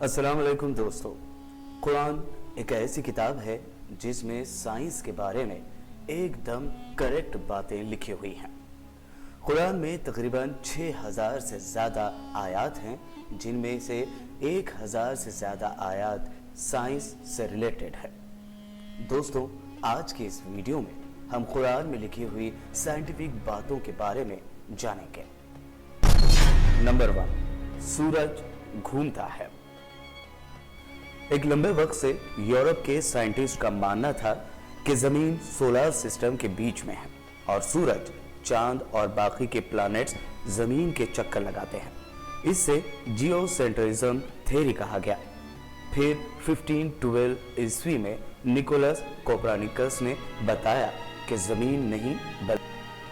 अस्सलाम वालेकुम दोस्तों। कुरान एक ऐसी किताब है जिसमें साइंस के बारे में एकदम करेक्ट बातें लिखी हुई हैं। कुरान में तकरीबन 6000 से ज़्यादा आयत हैं, जिनमें से 1000 से ज़्यादा आयत साइंस से रिलेटेड है। दोस्तों, आज के इस वीडियो में हम कुरान में लिखी हुई साइंटिफिक बातों के बारे में जानेंगे। नंबर 1, सूरज घूमता है। एक लंबे वक्त से यूरोप के साइंटिस्ट का मानना था कि जमीन सोलर सिस्टम के बीच में है और सूरज, चांद और बाकी के प्लैनेट्स जमीन के चक्कर लगाते हैं। इससे जियोसेंट्रिज्म थ्योरी कहा गया। फिर 1512 ईस्वी में निकोलस कोपरनिकस ने बताया कि जमीन नहीं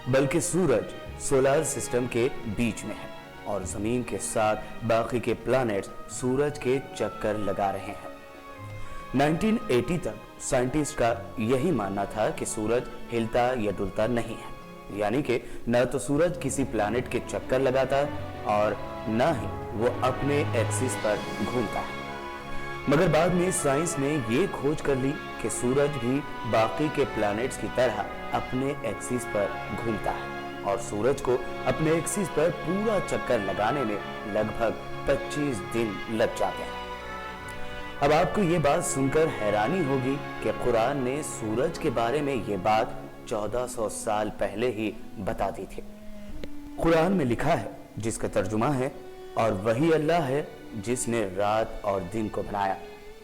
बल्कि सूरज सोलर सिस्टम के बीच में है और जमीन के साथ बाकी के प्लैनेट्स सूरज के चक्कर लगा रहे हैं। 1980 तक साइंटिस्ट का यही मानना था कि सूरज हिलता या डुलता नहीं है, यानी कि न तो सूरज किसी प्लैनेट के चक्कर लगाता और न ही वो अपने एक्सिस पर घूमता है। मगर बाद में साइंस ने ये खोज कर ली कि सूरज भी बाकी के प्लैनेट्स की तरह अपने एक्सिस पर घूमता है और सूरज को अपने एक्सिस पर पूरा चक्कर लगाने में लगभग 25 दिन लग जाते हैं। अब आपको ये बात सुनकर हैरानी होगी कि कुरान ने सूरज के बारे में ये बात 1400 साल पहले ही बता दी थी। कुरान में लिखा है, जिसका तर्जुमा है, और वही अल्लाह है जिसने रात और दिन को बनाया,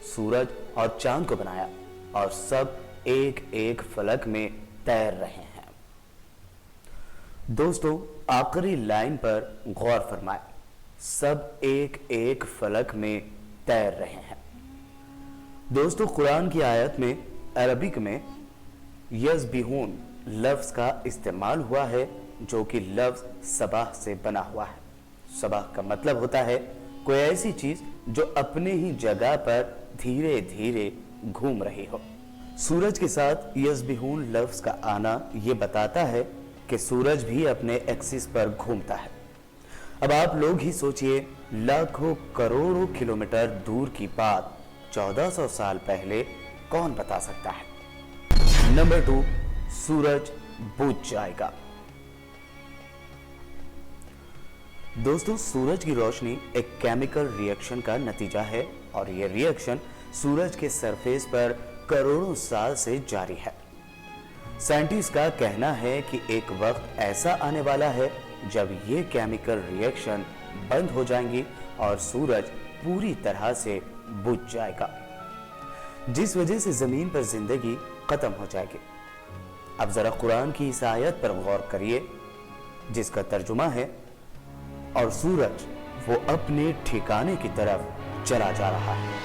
सूरज और चांद को बनाया और सब एक एक फलक में तैर रहे हैं। दोस्तों, आखिरी लाइन पर गौर फरमाएं, सब एक एक फलक में तैर रहे हैं। दोस्तों, कुरान की आयत में अरबिक में यस्बिहून लफ्ज का इस्तेमाल हुआ है, जो कि लफ्ज सबाह से बना हुआ है। सबाह का मतलब होता है कोई ऐसी चीज जो अपने ही जगह पर धीरे धीरे घूम रही हो। सूरज के साथ यस्बिहून लफ्ज का आना यह बताता है कि सूरज भी अपने एक्सिस पर घूमता है। अब आप लोग ही सोचिए, लाखों करोड़ों किलोमीटर दूर की बात 1400 साल पहले कौन बता सकता है। नंबर 2, सूरज बुझ जाएगा। दोस्तों, सूरज की रोशनी एक केमिकल रिएक्शन का नतीजा है और यह रिएक्शन सूरज के सरफेस पर करोड़ों साल से जारी है। साइंटिस्ट का कहना है कि एक वक्त ऐसा आने वाला है जब ये केमिकल रिएक्शन बंद हो जाएंगी और सूरज पूरी तरह से बुझ जाएगा, जिस वजह से जमीन पर जिंदगी खत्म हो जाएगी। अब जरा कुरान की इस आयत पर गौर करिए, जिसका तर्जुमा है, और सूरज वो अपने ठिकाने की तरफ चला जा रहा है।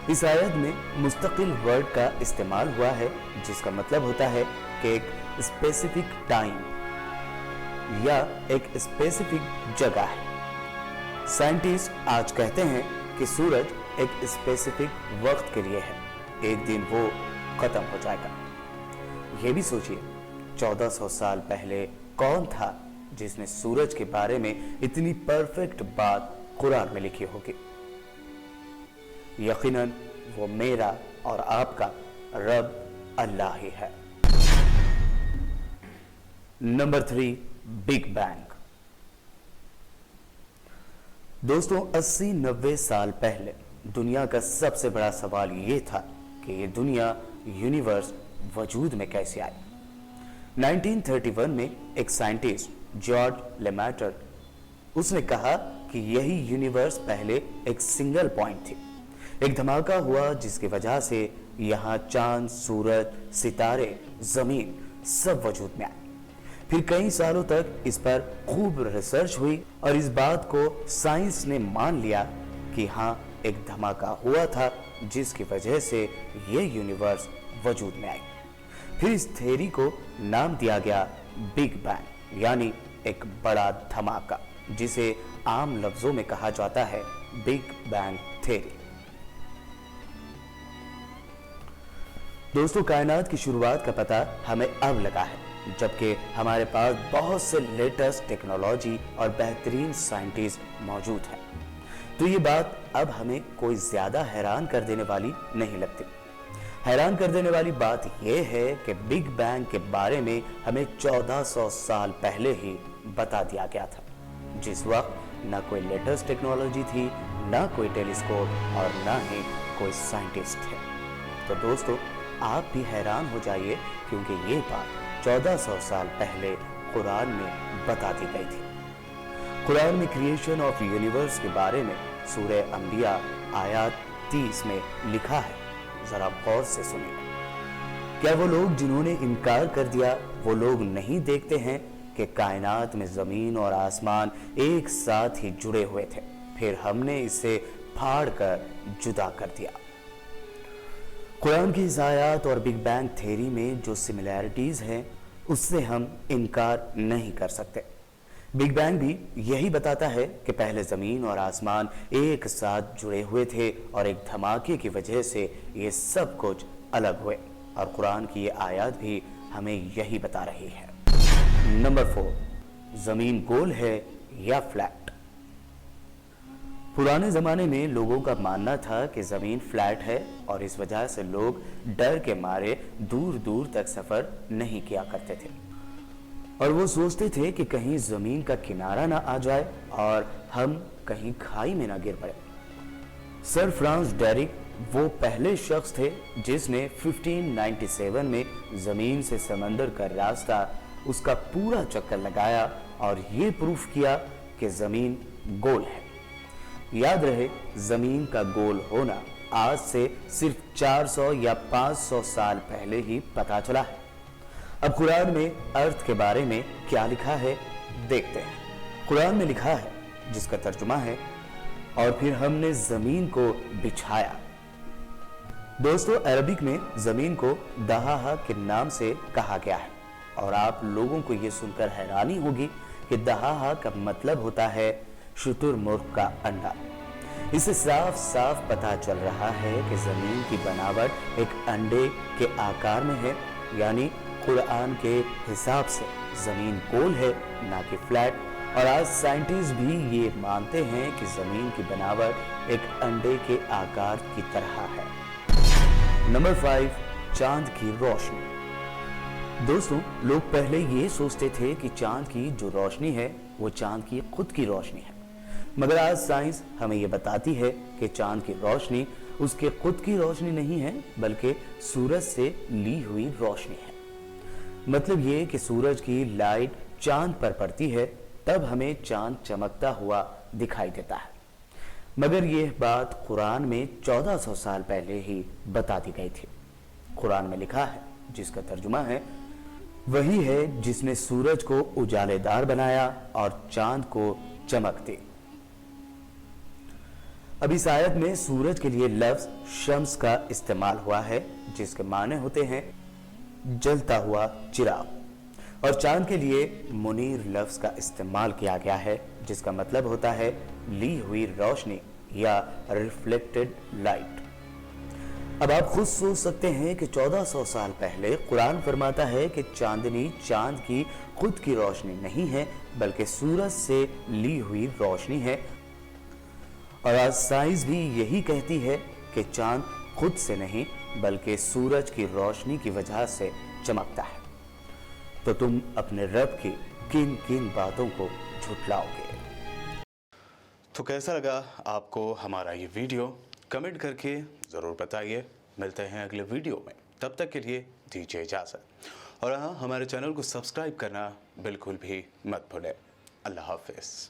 इस आयत में मुस्तकिल वर्ड का इस्तेमाल हुआ है, जिसका मतलब होता है कि एक स्पेसिफिक टाइम या एक स्पेसिफिक जगह है। साइंटिस्ट आज कहते हैं कि सूरज एक स्पेसिफिक वक्त के लिए है, एक दिन वो खत्म हो जाएगा। ये भी सोचिए, 1400 साल पहले कौन था जिसने सूरज के बारे में इतनी परफेक्ट बात कुरान में लिखी होगी। यकीनन वो मेरा और आपका रब अल्लाह ही है। Number 3, big bang. दोस्तों, 80-90 साल पहले दुनिया का सबसे बड़ा सवाल ये था कि ये दुनिया, यूनिवर्स वजूद में कैसे आई। 1931 में एक साइंटिस्ट जॉर्ज लेमैटर, उसने कहा कि यही यूनिवर्स पहले एक सिंगल पॉइंट थी। एक धमाका हुआ जिसकी वजह से यहाँ चांद, सूरज, सितारे, जमीन सब वजूद में आए। फिर कई सालों तक इस पर खूब रिसर्च हुई और इस बात को साइंस ने मान लिया कि हाँ, एक धमाका हुआ था जिसकी वजह से ये यूनिवर्स वजूद में आई। फिर इस थ्योरी को नाम दिया गया बिग बैंग, यानी एक बड़ा धमाका, जिसे आम लफ्जों में कहा जाता है बिग बैंग थ्योरी। दोस्तों, कायनात की शुरुआत का पता हमें अब लगा है, जबकि हमारे पास बहुत से लेटेस्ट टेक्नोलॉजी और बेहतरीन साइंटिस्ट मौजूद हैं। तो ये बात अब हमें कोई ज्यादा हैरान कर देने वाली नहीं लगती। हैरान कर देने वाली बात यह है कि बिग बैंग के बारे में हमें 1400 साल पहले ही बता दिया गया था, जिस वक्त ना कोई लेटेस्ट टेक्नोलॉजी थी, ना कोई टेलीस्कोप और ना ही कोई साइंटिस्ट थे। तो दोस्तों, आप भी हैरान हो जाइए, क्योंकि ये बात 1400 साल पहले कुरान में बता दी गई थी। कुरान में क्रिएशन ऑफ यूनिवर्स के बारे में सूरह अंबिया आयत 30 में लिखा है, जरा गौर से सुनिए। क्या वो लोग जिन्होंने इनकार कर दिया, वो लोग नहीं देखते हैं कि कायनात में जमीन और आसमान एक साथ ही जुड़े हुए थे, फिर हमने इसे फाड़ कर जुदा कर दिया। कुरान की इस आयत और बिग बैंग थ्योरी में जो सिमिलैरिटीज हैं, उससे हम इनकार नहीं कर सकते। बिग बैंग भी यही बताता है कि पहले जमीन और आसमान एक साथ जुड़े हुए थे और एक धमाके की वजह से ये सब कुछ अलग हुए, और कुरान की ये आयत भी हमें यही बता रही है। नंबर 4, जमीन गोल है या फ्लैट। पुराने जमाने में लोगों का मानना था कि जमीन फ्लैट है, और इस वजह से लोग डर के मारे दूर दूर तक सफर नहीं किया करते थे, और वो सोचते थे कि कहीं जमीन का किनारा ना आ जाए और हम कहीं खाई में ना गिर पड़े। सर फ्रांस डेरिक वो पहले शख्स थे जिसने 1597 में जमीन से समंदर का रास्ता उसका पूरा चक्कर लगाया और ये प्रूफ किया कि जमीन गोल है। याद रहे, जमीन का गोल होना आज से सिर्फ 400 या 500 साल पहले ही पता चला है। अब कुरान में अर्थ के बारे में क्या लिखा है देखते हैं। कुरान में लिखा है, जिसका तर्जुमा है, और फिर हमने जमीन को बिछाया। दोस्तों, अरबिक में जमीन को दहाहा के नाम से कहा गया है, और आप लोगों को यह सुनकर हैरानी होगी कि दहाहा का मतलब होता है शुतुरमुर्ग का अंडा। इससे साफ साफ पता चल रहा है कि जमीन की बनावट एक अंडे के आकार में है, यानी कुरान के हिसाब से जमीन गोल है, ना कि फ्लैट। और आज साइंटिस्ट भी ये मानते हैं कि जमीन की बनावट एक अंडे के आकार की तरह है। नंबर 5, चांद की रोशनी। दोस्तों, लोग पहले ये सोचते थे कि चांद की जो रोशनी है वो चांद की खुद की रोशनी है, मगर आज साइंस हमें ये बताती है कि चांद की रोशनी उसके खुद की रोशनी नहीं है, बल्कि सूरज से ली हुई रोशनी है। मतलब ये कि सूरज की लाइट चांद पर पड़ती है, तब हमें चांद चमकता हुआ दिखाई देता है। मगर यह बात कुरान में 1400 साल पहले ही बता दी गई थी। कुरान में लिखा है, जिसका तर्जुमा है, वही है जिसने सूरज को उजालेदार बनाया और चांद को चमक दी। अब इस आयत में सूरज के लिए लफ्ज शम्स का इस्तेमाल हुआ है, जिसके माने होते हैं जलता हुआ चिराग, और चांद के लिए मुनीर लफ्ज का इस्तेमाल किया गया है, जिसका मतलब होता है ली हुई रोशनी या रिफ्लेक्टेड लाइट। अब आप खुद सोच सकते हैं कि 1400 साल पहले कुरान फरमाता है कि चांदनी चांद की खुद की रोशनी नहीं है, बल्कि सूरज से ली हुई रोशनी है, और आज साइंस भी यही कहती है कि चांद खुद से नहीं बल्कि सूरज की रोशनी की वजह से चमकता है। तो तुम अपने रब की किन किन बातों को झुठलाओगे? तो कैसा लगा आपको हमारा ये वीडियो? कमेंट करके ज़रूर बताइए। मिलते हैं अगले वीडियो में, तब तक के लिए दीजिए इजाज़त। और हाँ, हमारे चैनल को सब्सक्राइब करना बिल्कुल भी मत भूलें। अल्लाह हाफिज़।